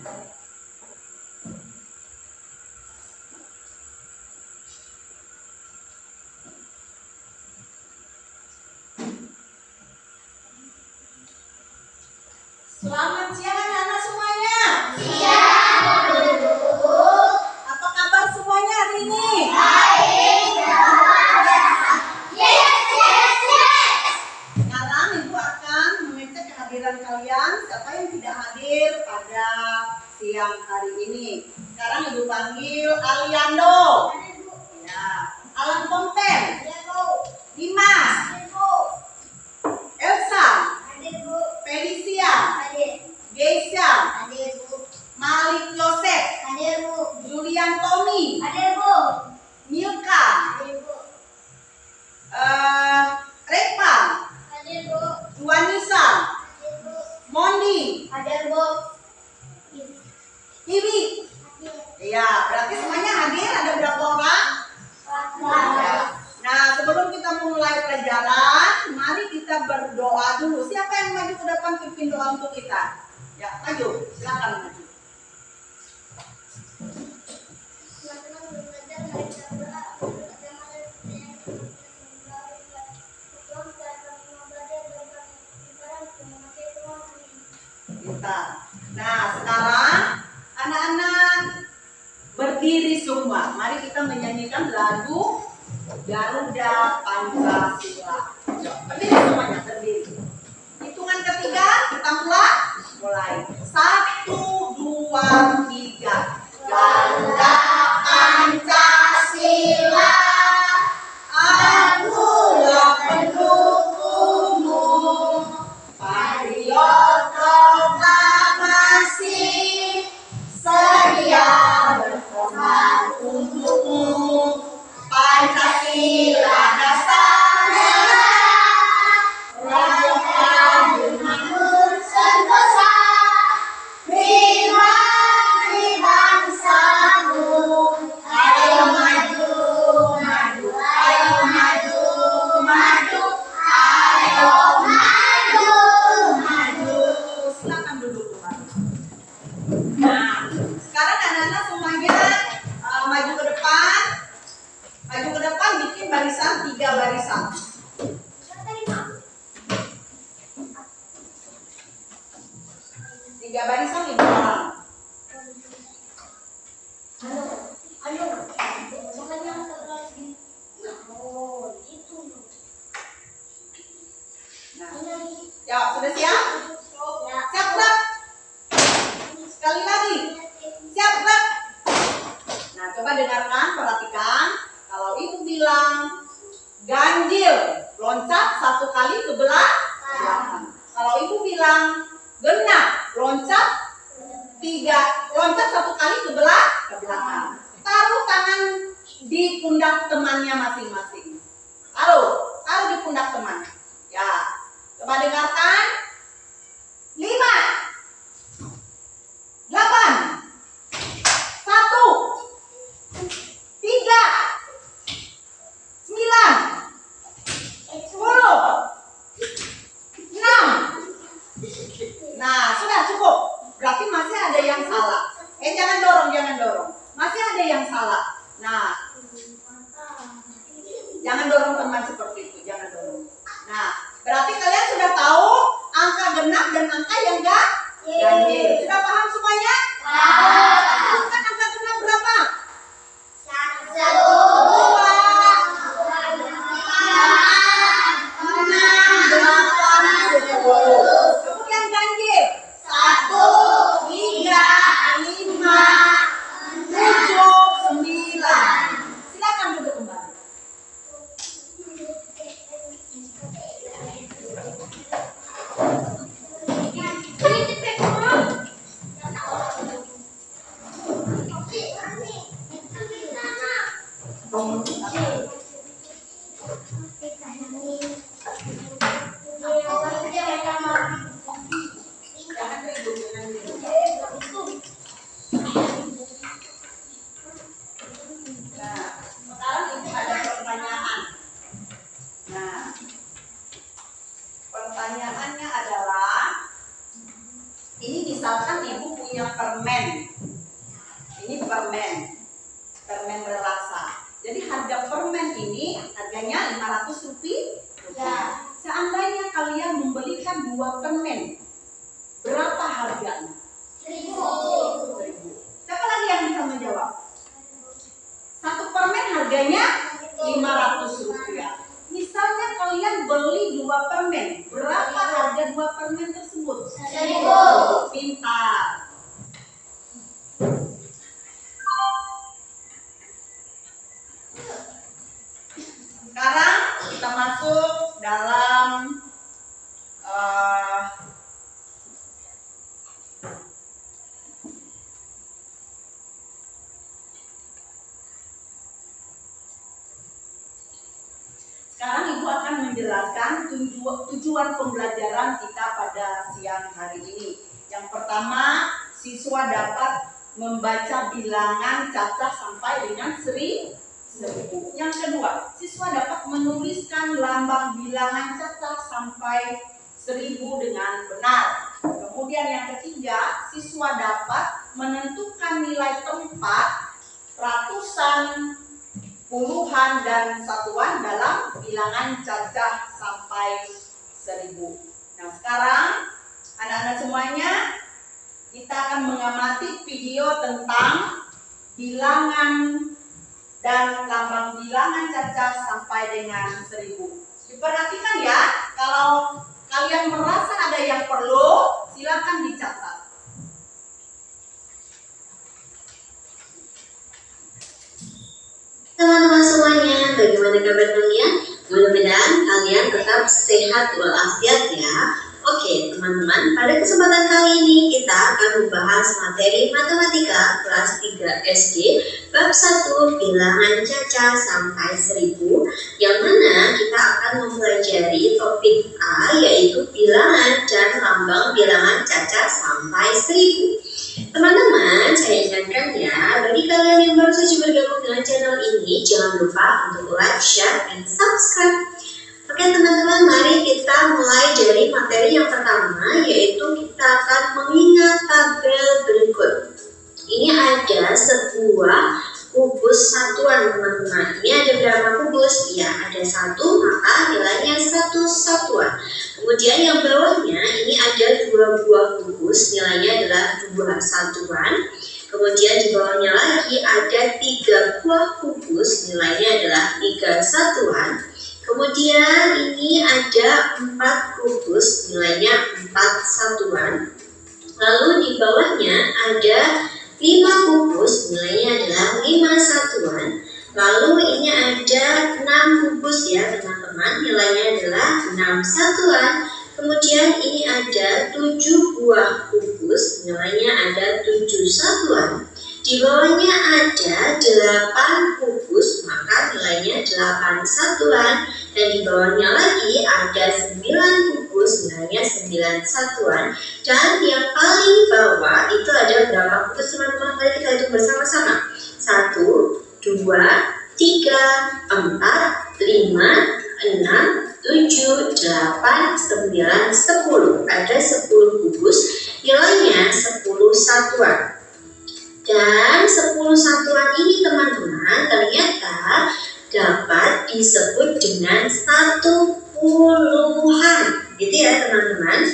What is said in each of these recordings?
Selamat siang anak-anak semuanya. Siang, Bu. Apa kabar semuanya hari ini? Baik. Yes. Sekarang Ibu akan mengecek kehadiran kalian. Siapa yang tidak hadir pada siang hari ini? Sekarang Ibu panggil Aliando. Ya. Alan Konten. Dimas. Elsa. Felicia. Geisha. Malik Yosef. Julian Tommy. Milka. Repa. Juanisa. Mondi. Iwi. Ya, berarti semuanya hadir. Ada berapa orang? Ya. Nah, sebelum kita memulai pelajaran, mari kita berdoa dulu. Siapa yang maju ke depan pimpin doa untuk kita? Ya, maju. Silakan maju. Pintar. Nah, sekarang anak-anak berdiri semua. Mari kita menyanyikan lagu Garuda Pancasila. Berdiri semuanya, berdiri. Hitungan ketiga, kita mulai. 1, 2, 3. Garuda Pancasila, akulah pendukungmu. Patriot proklamasi, sedia berkorban untukmu. Pancasila dasar negara, rakyat denganmu sentosa. Pribadi bangsamu, ayo maju, maju, ayo maju, maju, ayo maju, maju. Silakan duduk kembali. Nah, sekarang anak-anak semuanya maju ke depan. Maju ke depan, bikin barisan 3 barisan. 3 barisan 5 orang. Nah, ya sudah siap? Siap belum? Sekali lagi. Siap belum? Nah, coba dengarkan, perhatikan. Kalau Ibu bilang ganjil, loncat 1 kali ke belakang. Kalau Ibu bilang genap, loncat 1 kali ke belakang. Taruh tangan di pundak temannya masing-masing. Taruh di pundak teman. Ya, coba dengarkan. 5, 8, 1, 3, 9, 10, 6. Nah, sudah cukup. Berarti masih ada yang salah. Jangan dorong. Masih ada yang salah. Nah, jangan dorong teman seperti itu, jangan dorong. Nah, berarti kalian sudah tahu angka genap dan angka yang ganjil. Sudah paham semuanya? Kan angka genap berapa? 1. Kemudian ganjil 1, 3, 5, 7, 9. Silakan duduk kembali. Pertanyaannya adalah, ini misalkan Ibu punya punya permen. Ini permen relaksa. Jadi harga permen ini harganya Rp500. Seandainya kalian membelikan 2 permen, berapa harganya? 1.000. Siapa lagi yang bisa menjawab? 1 permen harganya Rp500. Misalnya kalian beli 2 permen, berapa harga 2 permen tersebut? 1.000. Pintar. Sekarang kita masuk dalam sekarang Ibu akan menjelaskan tujuan pembelajaran kita pada siang hari ini. Yang pertama, siswa dapat membaca bilangan cacah sampai dengan 1.000. Yang kedua, siswa dapat menuliskan lambang bilangan cacah sampai 1.000 dengan benar. Kemudian yang ketiga, siswa dapat menentukan nilai tempat, ratusan, puluhan, dan satuan dalam bilangan cacah sampai 1.000. Nah sekarang anak-anak semuanya, kita akan mengamati video tentang bilangan dan lambang bilangan cacah sampai dengan 1.000. Diperhatikan ya, kalau kalian merasa ada yang perlu, silakan dicatat. Teman-teman semuanya, bagaimana kabar kalian? Mudah-mudahan kalian tetap sehat walafiat ya. Oke teman-teman, pada kesempatan kali ini kita akan membahas materi matematika kelas 3 SD bab 1 bilangan cacah sampai 1.000, yang mana kita akan mempelajari topik A, yaitu bilangan dan lambang bilangan cacah sampai 1.000. Teman-teman, saya ingatkan ya, bagi kalian yang baru saja bergabung dengan channel ini, jangan lupa untuk like, share, dan subscribe. Oke teman-teman, mari kita mulai dari materi yang pertama, yaitu kita akan mengingat tabel berikut. Ini ada sebuah kubus satuan teman-teman. Ini ada berapa kubus? Ya, ada 1, maka nilainya 1 satuan. Kemudian yang bawahnya ini ada 2 buah kubus, nilainya adalah 2 satuan. Kemudian di bawahnya lagi ada 3 buah kubus, nilainya adalah 3 satuan. Kemudian ini ada 4 kubus, nilainya 4 satuan. Lalu di bawahnya ada 5 kubus, nilainya adalah 5 satuan. Lalu ini ada 6 kubus ya teman-teman, nilainya adalah 6 satuan. Kemudian ini ada 7 buah kubus, nilainya ada 7 satuan. Di bawahnya ada 8 kubus, maka nilainya 8 satuan. Dan di bawahnya lagi ada 9 kubus, nilainya 9 satuan. Dan yang paling bawah itu ada berapa kubus teman-teman? Mari kita hitung bersama-sama. 1, 2, 3, 4, 5, 6, 7, 8, 9, 10. Ada 10 kubus, nilainya 10 satuan. Dan 10 satuan ini teman-teman ternyata dapat disebut dengan 1 puluhan, gitu ya teman-teman.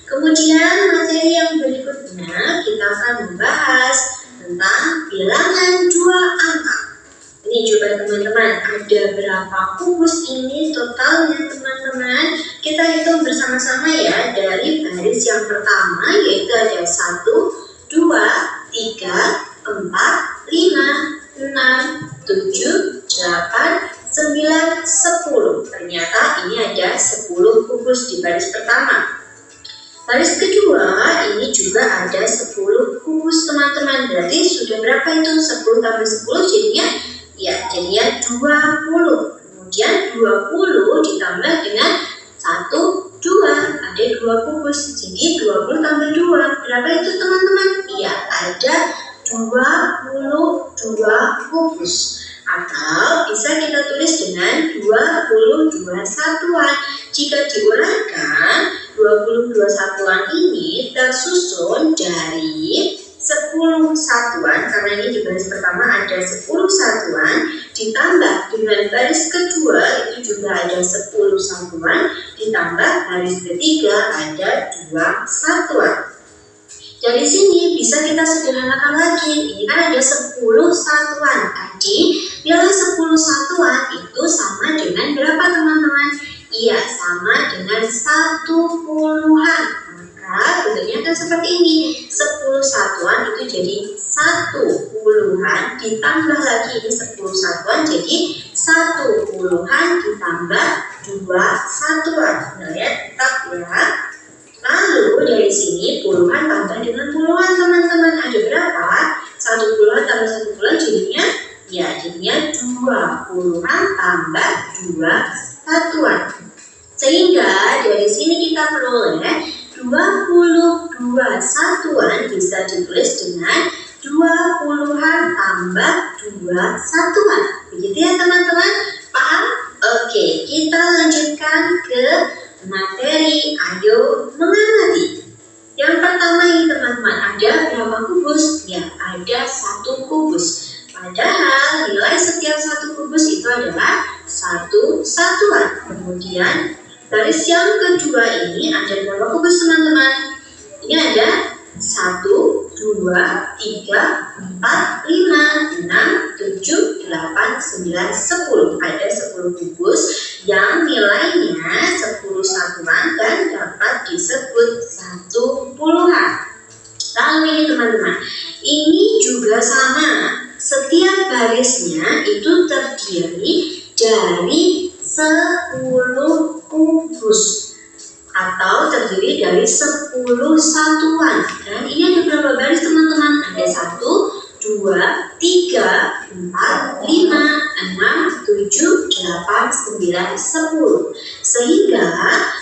Kemudian materi yang berikutnya kita akan membahas tentang bilangan 2 angka. Ini coba teman-teman, ada berapa kubus ini totalnya teman-teman? Kita hitung bersama-sama ya, dari baris yang pertama, yaitu ada 1, 2, 3, 4, 5, 6, 7, 8, 9, 10. Ternyata ini ada 10 kubus di baris pertama. Baris kedua ini juga ada 10 kubus teman-teman. Berarti sudah berapa itu? 10 tambah 10 jadinya 20. Kemudian 20 ditambah dengan 1, 2, ada 2 kubus. Jadi 20 tambah 2 berapa itu teman-teman? Iya, ada 22 kubus. Atau bisa kita tulis dengan 22 satuan. Jika diuraikan, 22 satuan ini tersusun dari satuan, karena ini di baris pertama ada 10 satuan, ditambah dengan baris kedua itu juga ada 10 satuan, ditambah baris ketiga ada 2 satuan. Dari sini bisa kita sederhanakan lagi. Ini kan ada 10 satuan. Tadi nilai 10 satuan itu sama dengan berapa teman-teman? Iya, sama dengan 1 puluhan. Maka bentuknya kan seperti ini. 10 satuan itu jadi 1 puluhan ditambah lagi ini 10 satuan jadi 1 puluhan ditambah 2 satuan. Nah ya, tetap ya. Lalu dari sini puluhan tambah dengan puluhan teman-teman. Ada berapa? 1 puluhan tambah 1 puluhan jadinya? Ya, jadinya 2 puluhan tambah 2 satuan. Sehingga dari sini kita peroleh 22 satuan bisa ditulis dengan 2 puluhan tambah 2 satuan. Begitu ya teman-teman? Paham? Oke, kita lanjutkan ke materi. Ayo mengamati. Yang pertama ini teman-teman, ada berapa kubus? Ya, ada 1 kubus. Padahal nilai setiap 1 kubus itu adalah 1 satuan. Kemudian baris yang kedua ini ada berapa kubus teman-teman? Ini ada 1, 2, 3, 4, 5, 6, 7, 8, 9, 10. Ada 10 kubus yang nilainya 10 satuan dan dapat disebut 1 puluhan. Lalu ini teman-teman, ini juga sama. Setiap barisnya itu terdiri dari 10 kubus atau terdiri dari 10 satuan. Dan ini ada berapa baris teman-teman? Ada 1, 2, 3, 4, 5, 6, 7, 8, 9, 10. Sehingga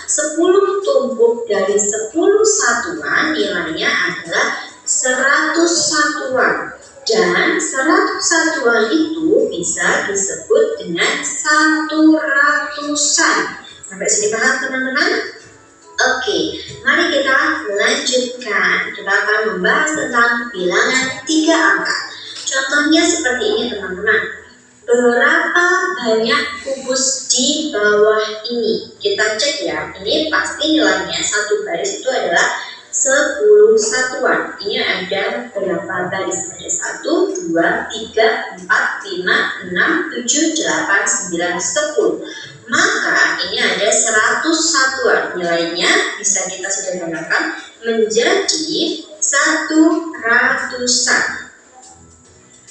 10 tumpuk dari 10 satuan nilainya adalah 100 satuan. Dan 100 satuan itu bisa disebut dengan 100-an. Sampai sini paham teman-teman? Oke, mari kita lanjutkan. Kita akan membahas tentang bilangan 3 angka. Contohnya seperti ini teman-teman. Berapa banyak kubus di bawah ini? Kita cek ya. Ini pasti nilainya satu baris itu adalah 10 satuan. Ini ada berapa baris? Ada 1, 2, 3, 4, 5, 6, 7, 8, 9, 10. Maka ini ada 100 satuan. Nilainya bisa kita sederhanakan menjadi 100-an.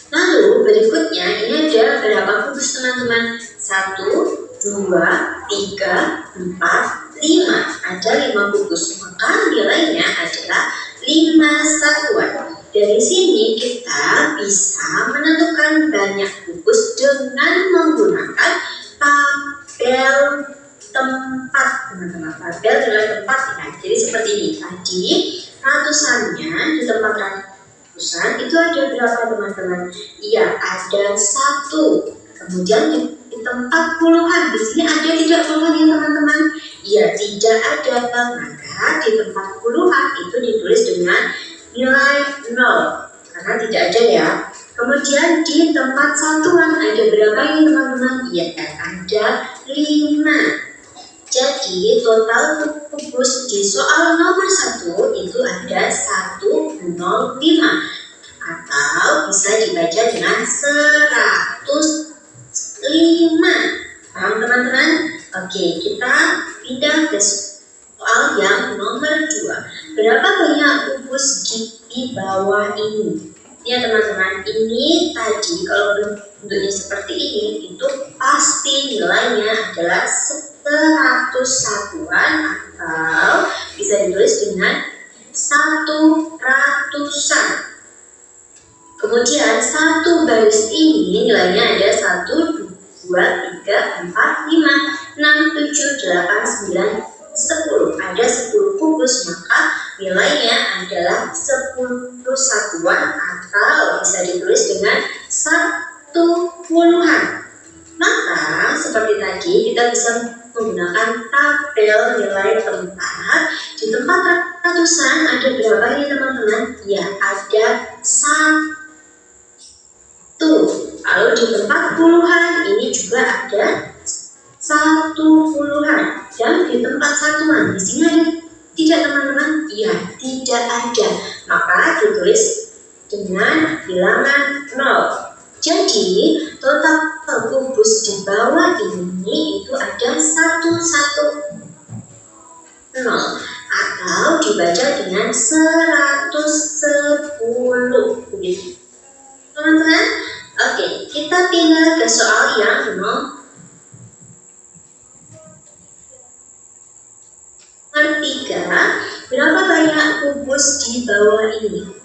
Lalu berikutnya ini ada berapa kubus teman-teman? 1, 2, 3, 4, 5. Ada 5 kubus. Maka nilainya adalah 5 satuan. Dari sini kita bisa menentukan banyak kubus dengan menggunakan tabel tempat teman-teman. Tabel nilai tempat ya. Jadi seperti ini. Tadi ratusannya di tempat ratusan itu ada berapa teman-teman? Iya, ada 1. Kemudian di tempat puluhan, di sini ada tidak puluhan ya teman-teman? Iya, tidak ada. Maka di tempat puluhan itu ditulis dengan nilai 0 karena tidak ada ya. Kemudian di tempat satuan ada berapa ini teman-teman? Iya, ada 5. Jadi total kubus di soal nomor 1 itu ada 105 atau bisa dibaca dengan 105. Paham teman-teman? Oke, kita pindah ke soal yang nomor 2. Berapa banyak kubus di bawah ini? Ya teman-teman, ini tadi kalau bentuknya seperti ini itu pasti nilainya adalah 100 satuan atau bisa ditulis dengan 100-an. Kemudian satu baris ini nilainya ada 1, 2, 3, 4, 5, 6, 7, 8, 9, 10. Ada 10 kubus, maka nilainya adalah 10 satuan atau bisa ditulis dengan 1 puluhan. Maka seperti tadi kita bisa menggunakan tabel nilai tempat. Di tempat ratusan ada berapa ini teman-teman? Ya, ada 1. Lalu di tempat puluhan ini juga ada 1 puluhan. Dan di tempat satuan di sini ada tidak teman-teman? Iya, tidak ada. Maka ditulis dengan bilangan 0. Jadi total kubus di bawah ini itu ada 110 atau dibaca dengan 110 begitu. Teman-teman, oke, kita pindah ke soal yang nomor 3. Berapa banyak kubus di bawah ini?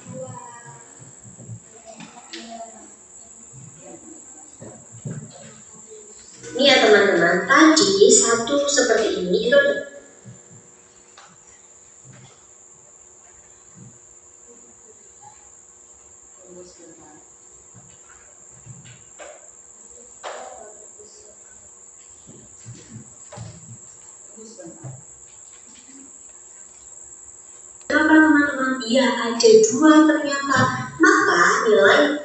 Ini ya teman-teman, tadi 1 seperti ini itu berapa teman-teman? Iya, ada 2 ternyata. Maka nilai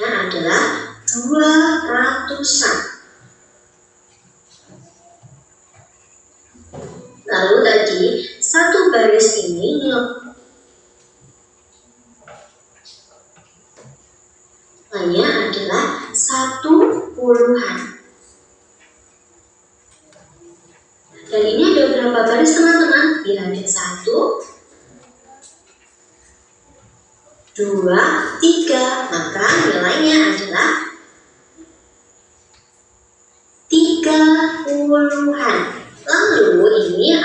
adalah 200-an. Lalu tadi 1 baris ini nilainya adalah 1 puluhan. Dan ini ada berapa baris teman-teman? Ya, ada 1, 2, 3. Maka nilainya adalah 30-an. Lalu ini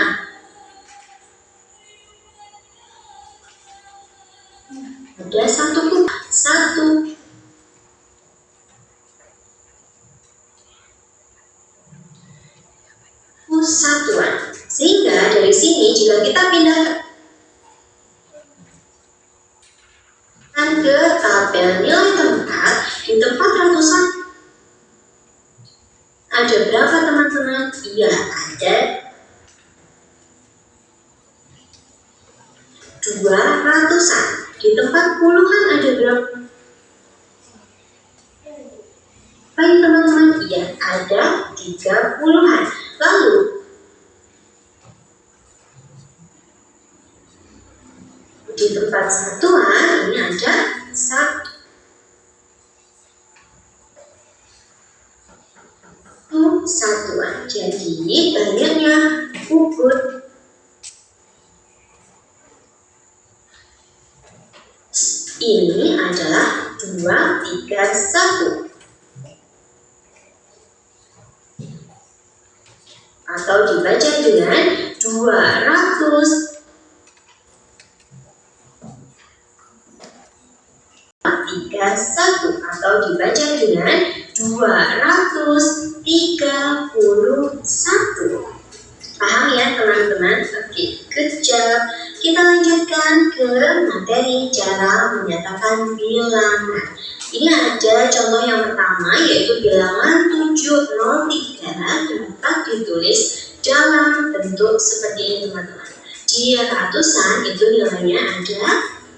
ada 1 satuan. Sehingga dari sini jika kita pindah ke tabel nilai tempat, di tempat ratusan ada berapa teman-teman? Iya, ada 200-an. Di tempat puluhan ada berapa? Baik teman-teman, iya, ada 30-an. Lalu di tempat satuan ini ada 1 satuan. Jadi banyaknya kubus ini adalah 231 atau dibaca dengan 231 atau dibaca dengan 231. Paham ya teman-teman? Oke, good job. Kita lanjutkan ke materi cara menyatakan bilangan. Ini ada contoh yang pertama, yaitu bilangan 703 dapat ditulis dalam bentuk seperti ini teman-teman. Di ratusan itu nilainya ada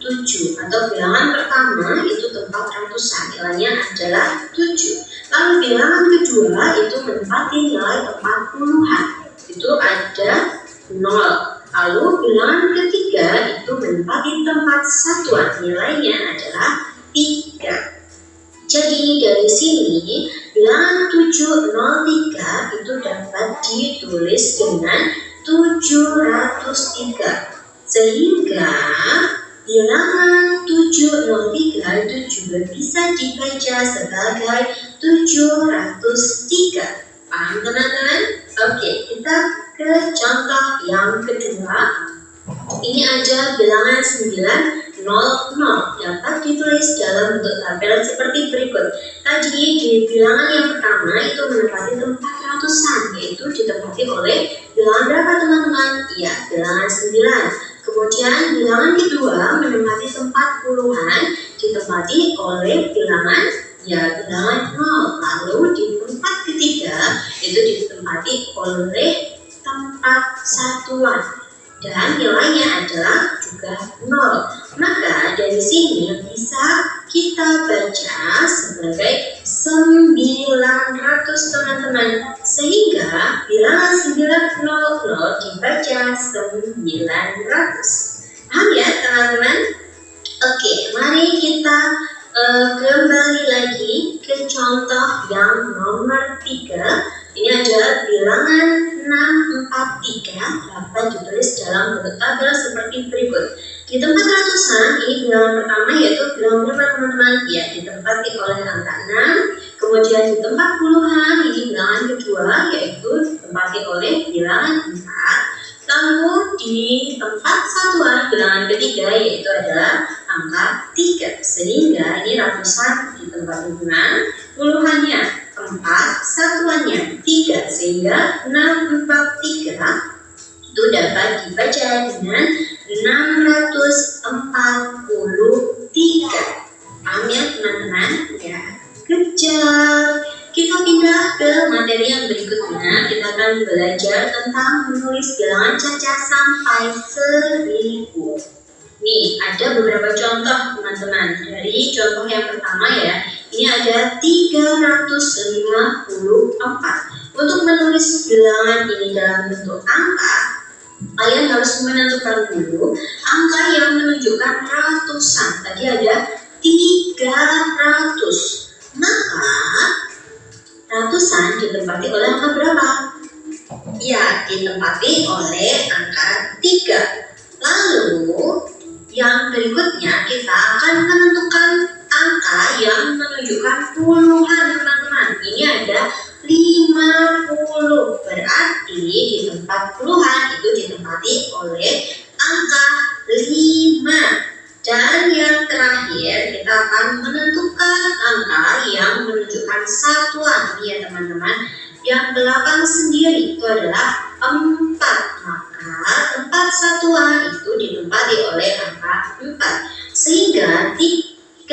7, atau bilangan pertama itu tempat ratusan, nilainya adalah 7. Lalu bilangan kedua itu menempati nilai tempat puluhan, itu ada 0. Lalu bilangan ketiga itu menempati tempat satuan, nilainya adalah 3. Jadi dari sini bilangan 703 itu dapat ditulis dengan 703. Sehingga bilangan 703 itu juga bisa dibaca sebagai 703. Paham teman-teman? Oke, kita ke contoh yang kedua. Ini aja bilangan 900 dapat ditulis dalam bentuk tabel seperti berikut. Tadi di bilangan yang pertama itu menempati tempat ratusan, yaitu ditempati oleh bilangan berapa teman-teman? Iya, bilangan 9. Kemudian bilangan kedua menempati tempat puluhan, ditempati oleh bilangan 0. Lalu di tempat ketiga itu ditempati oleh tempat satuan dan nilainya adalah juga 0. Maka dari sini bisa kita baca sebagai 900 teman-teman, sehingga bilangan 900 dibaca 900. Paham ya teman-teman? Oke, mari kita kembali lagi ke contoh yang nomor 3. Ini adalah bilangan 643 dapat ditulis dalam bentuk tabel seperti berikut. Di tempat ratusan, ini bilangan pertama yaitu bilangan berapa teman-teman? Ya, ditempati oleh angka 6. Kemudian di tempat puluhan, ini bilangan kedua yaitu ditempati oleh bilangan 4. Lalu di tempat satuan bilangan ketiga yaitu adalah angka 3. Sehingga ini ratusan di tempat 6, puluhannya 4, satuannya 3, sehingga 643 itu dapat dibaca dengan 643. Paham ya teman-teman? Ya, kejam. Kita pindah ke materi yang berikutnya. Kita akan belajar tentang menulis bilangan cacat sampai 1000. Nih, ada beberapa contoh teman-teman. Dari contoh yang pertama ya, ini ada 354. Untuk menulis bilangan ini dalam bentuk angka, kalian harus menentukan dulu angka yang menunjukkan ratusan. Tadi ada 300. Maka ratusan ditempati oleh angka berapa? Ya, ditempati oleh angka 3. Lalu yang berikutnya kita akan menentukan angka yang menunjukkan puluhan teman-teman. Ini ada 50. Berarti di tempat puluhan itu ditempati oleh angka 5. Dan yang terakhir kita akan menentukan angka yang menunjukkan satuan ya teman-teman. Yang belakang sendiri itu adalah 4. Maka tempat satuan itu ditempati oleh angka 4. Sehingga 354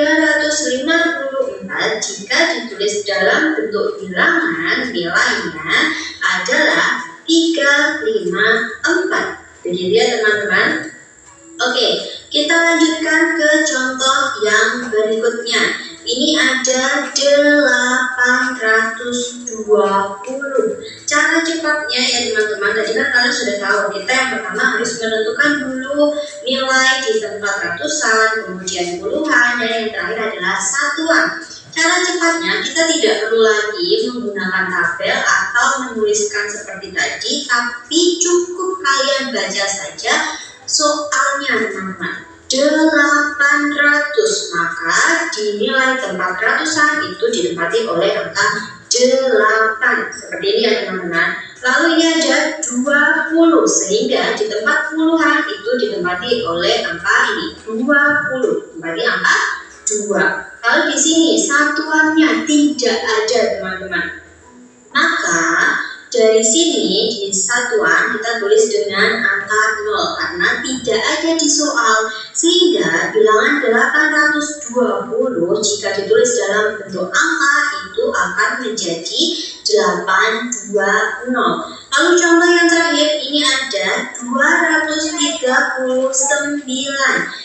jika ditulis dalam bentuk bilangan nilainya adalah 354. Begitu ya teman-teman. Oke, kita lanjutkan ke contoh yang berikutnya. Ini ada 820. Cara cepatnya ya teman-teman, tadi kan kalian sudah tahu, kita yang pertama harus menentukan dulu nilai di tempat ratusan, kemudian puluhan, dan yang terakhir adalah satuan. Cara cepatnya kita tidak perlu lagi menggunakan tabel atau menuliskan seperti tadi, tapi cukup kalian baca saja soalnya teman-teman. 800, maka dinilai tempat ratusan itu ditempati oleh angka 8 seperti ini ya teman-teman. Lalu ini ada 20, sehingga di tempat puluhan itu ditempati oleh angka ini 20, berarti angka 2. Kalau di sini satuannya tidak ada teman-teman, maka dari sini di satuan kita tulis dengan angka 0 karena tidak ada di soal, sehingga bilangan 820 jika ditulis dalam bentuk angka itu akan menjadi 820. Lalu contoh yang terakhir ini ada 239.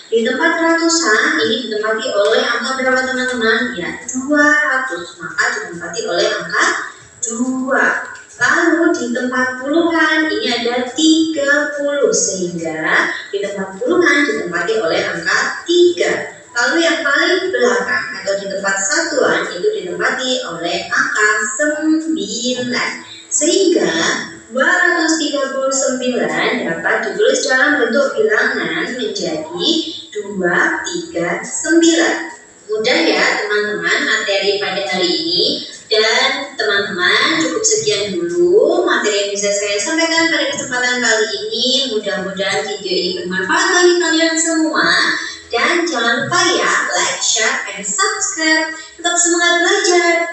Di tempat ratusan ini ditempati oleh angka berapa teman-teman? Ya, 200, maka ditempati oleh angka 2. Lalu di tempat puluhan ini ada 30, sehingga di tempat puluhan ditempati oleh angka 3. Lalu yang paling belakang atau di tempat satuan itu ditempati oleh angka 9. Sehingga 239 dapat ditulis dalam bentuk bilangan menjadi 239. Mudah ya teman-teman materi pada hari ini. Dan teman-teman cukup sekian dulu materi yang bisa saya sampaikan pada kesempatan kali ini. Mudah-mudahan video ini bermanfaat bagi kalian semua. Dan jangan lupa ya like, share, and subscribe. Tetap semangat belajar.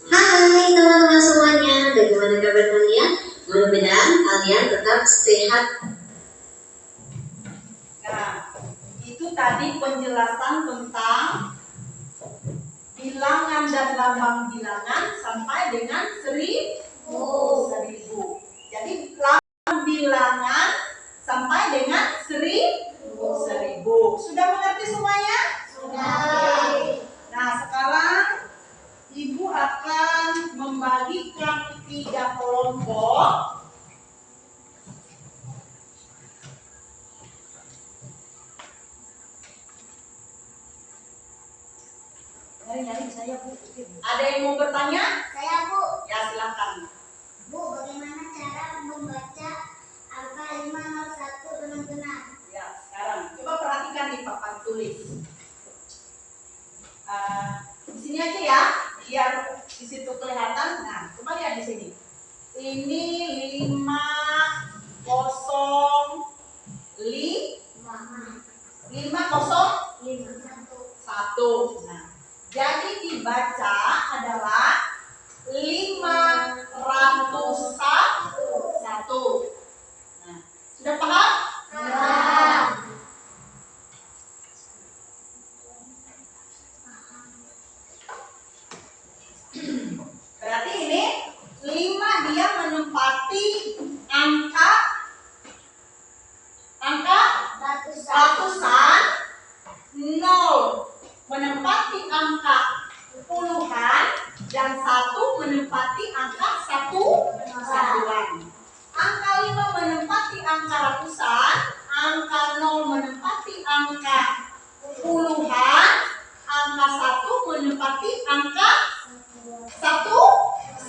Hai teman-teman semuanya, bagaimana kabar kalian? Mudah-mudahan kalian tetap sehat. Nah, itu tadi penjelasan tentang bilangan bilangan dan lambang bilangan sampai dengan 1000. Jadi lambang bilangan sampai dengan 1000. Sudah mengerti semuanya? Sudah. Nah, sekarang Ibu akan membagikan 3 kelompok. Nyari saya, Bu. Ada yang mau bertanya? Saya, Bu. Ya, silakan. Bu, bagaimana cara membaca angka 501 dengan benar? Ya, sekarang coba perhatikan di papan tulis. Di sini aja ya, biar di situ kelihatan. Nah, coba lihat di sini. Ini 501. Nah, jadi dibaca adalah 501. Nah, sudah paham? Paham. Berarti ini 5 dia menempati angka ratusan, 0 menempati angka puluhan, dan 1 menempati angka satuan. Angka 5 menempati angka ratusan, angka 0 menempati angka puluhan, angka 1 menempati angka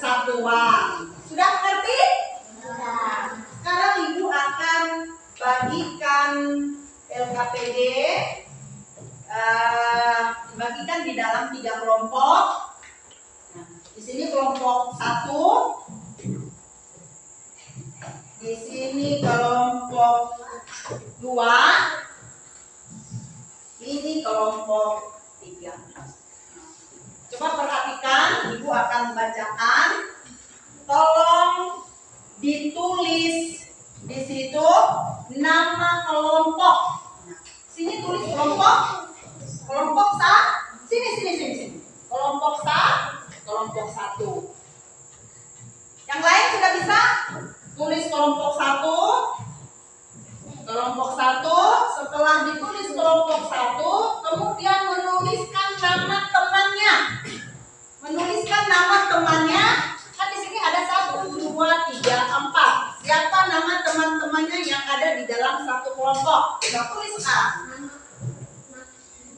satuan. Sudah mengerti? Sudah. Sekarang Ibu akan bagikan LKPD, dibagikan di dalam 3 kelompok. Nah, di sini kelompok 1, di sini kelompok 2, ini kelompok 3. Coba perhatikan, Ibu akan bacakan. Tolong ditulis di situ nama kelompok. Nah, sini tulis kelompok sini. Kelompok 1. Yang lain sudah bisa? Tulis kelompok 1. Setelah ditulis kelompok 1, kemudian menuliskan nama temannya. Kan di sini ada 1, 2, 3, 4. Siapa nama teman-temannya yang ada di dalam satu kelompok? Sudah tulis A.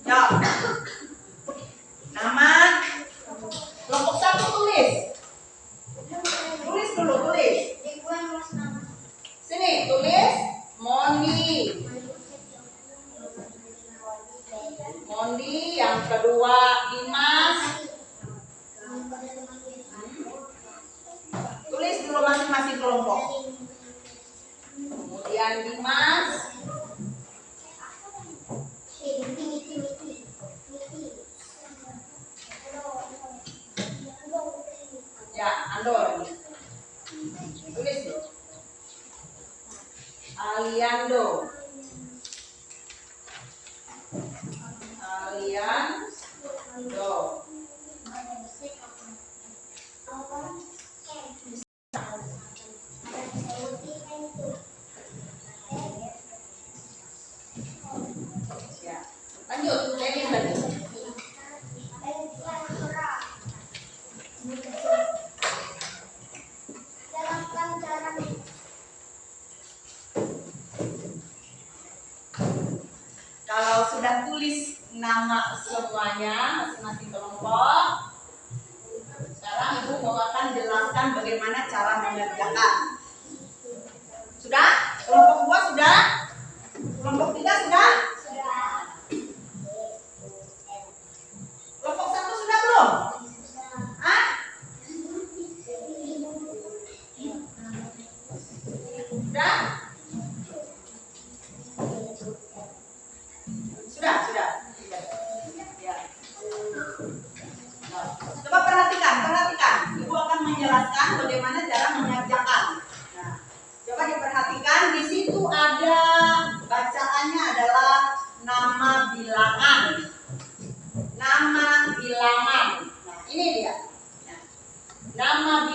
Ya. Nama kelompok 1 tulis. Tulis dulu. Sini tulis Mondi. Yang kedua Dimas. Tulis dulu masing-masing kelompok. Kemudian Dimas. Ya, Andor. Tulis dulu. Aliando. Ya. Lanjut, Lenin lagi. Kalau sudah tulis nama semuanya masing-masing kelompok, sekarang Ibu mau akan jelaskan bagaimana cara mengerjakan. Sudah? Kelompok 2 sudah? Kelompok 3 sudah? Kelompok 1 sudah belum? Hah? Sudah? Sudah. Ya. Nah, coba perhatikan. Ibu akan menjelaskan bagaimana cara mengerjakan. Nah, coba diperhatikan, di situ ada bacaannya adalah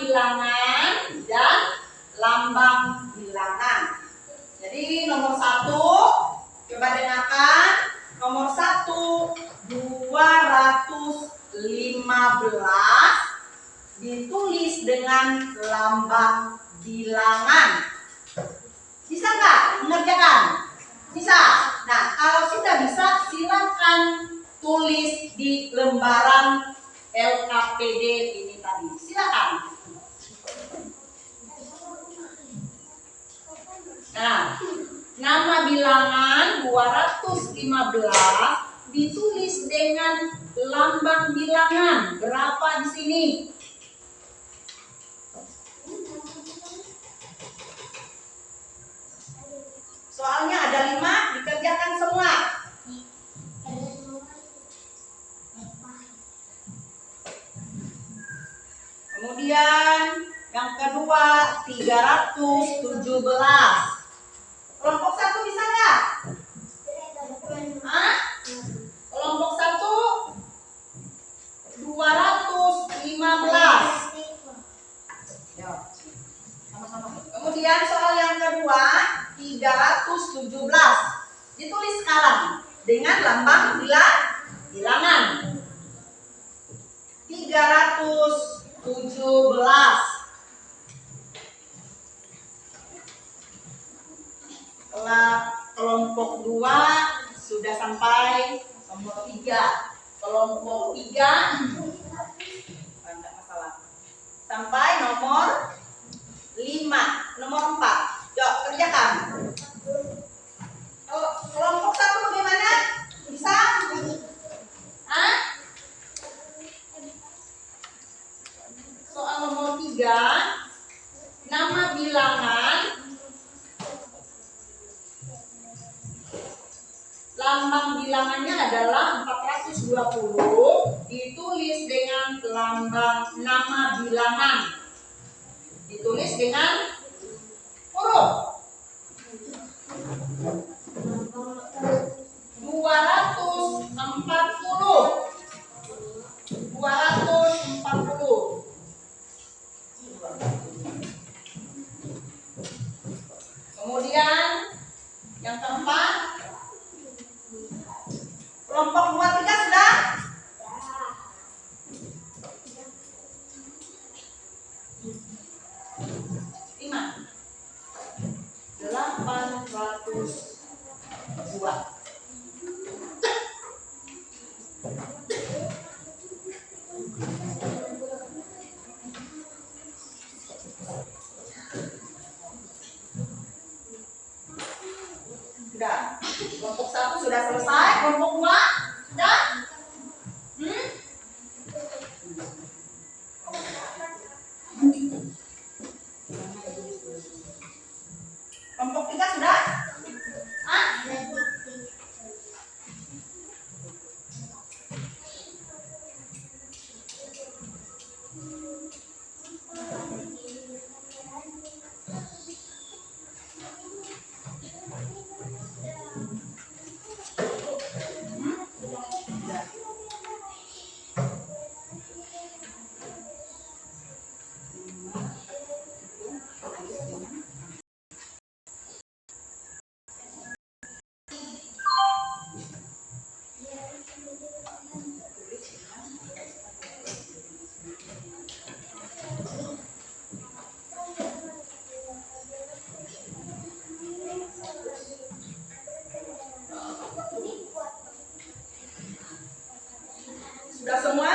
bilangan dan lambang bilangan. Jadi nomor 1, coba dengarkan. Nomor 1, 215 ditulis dengan lambang bilangan. Bisa nggak mengerjakan? Bisa. Nah, kalau sudah bisa, silakan tulis di lembaran LKPD ini tadi. Silakan. Nah, nama bilangan 215 ditulis dengan lambang bilangan. Berapa di sini? Soalnya ada 5, dikerjakan semua. Kemudian yang kedua 317. Kelompok 1 bisa nggak? Hah? Kelompok 1 215. Kemudian soal yang kedua 317. Ditulis sekarang dengan lambang bilangan. 317. Kelompok 2 sudah sampai nomor 3. Kelompok 3 enggak masalah. Sampai nomor 5, nomor 4. Yuk, kerjakan. Kelompok 1 bagaimana? Bisa? Hah? Soal nomor 3, nama bilangan, lambang bilangannya adalah 420, ditulis dengan lambang nama bilangan. Ditulis dengan huruf 240. Kemudian yang keempat, kelompok 23 sudah? Lima. 802. Sudah. Kelompok 1 sudah selesai. Kelompok 2 sudah? Kelompok 3 sudah? Hah? Sudah semua?